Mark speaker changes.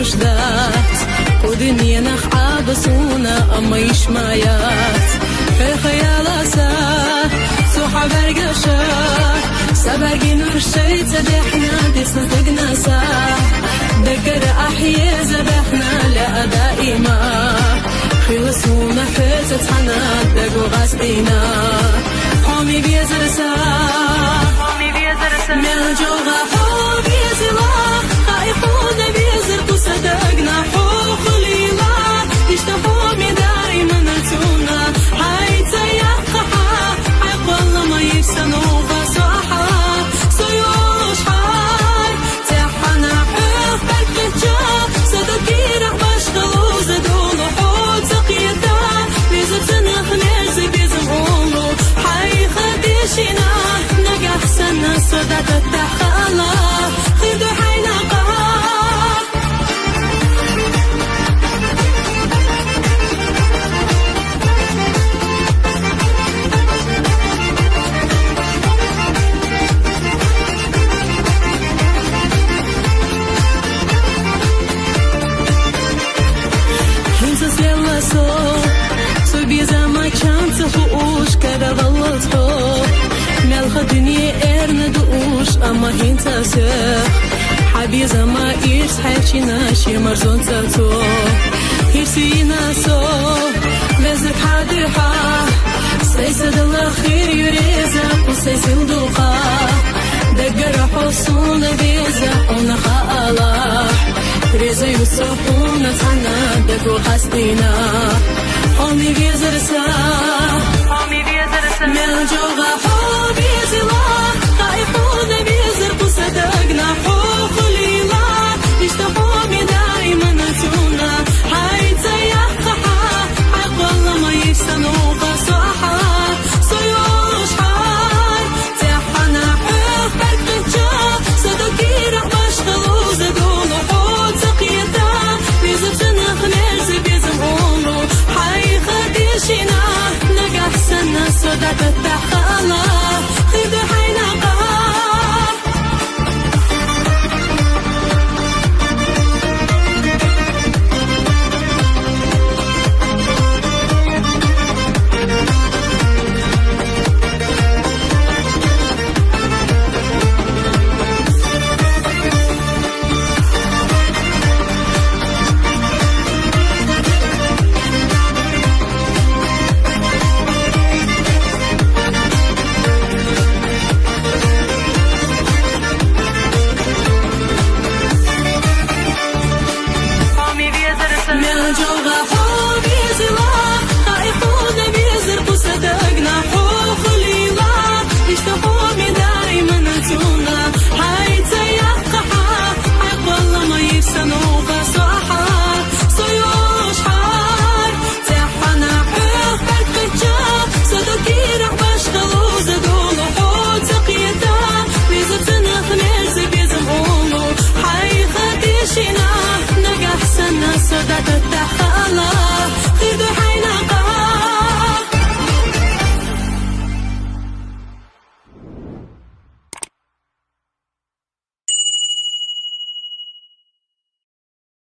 Speaker 1: شدات ودنيا نخ بصونا أما يشمايات في خيال سا سوحة برقشة سباقي نور الشيط سبحنا ديسنا تقناسا دقر أحيي زبحنا لا دائما خلصونا حيث حنا دقو غاسقينا حومي بيزرسا من جوغا حومي زلا خايفون بيزر صدقنا حوق ليلا يشتهوا من دايما نتونا هاي تيقحا حق والله ما يفسنوا بصاحا سيوش حار تحنا حوق بركتجا صدقي رح بشغلوا زدونو حوق زقيتا بيزر سنخ نرزي بيزم قولو حي خديشنا نقح سنة صدقت التحالة خدو حينا الدنيا ندوش أما هين تسخ حبيزة ما إيرس حيشينا شي مرزون تلتو هيرسينا سو لازك حادحة سيسد الله خير يريزا وسيسل دوقا دقر حصون بيزا ونخا الله ريزا يوسفون تحنا دقو حسدينا أمي بيزرسا من جوغا حبي زلا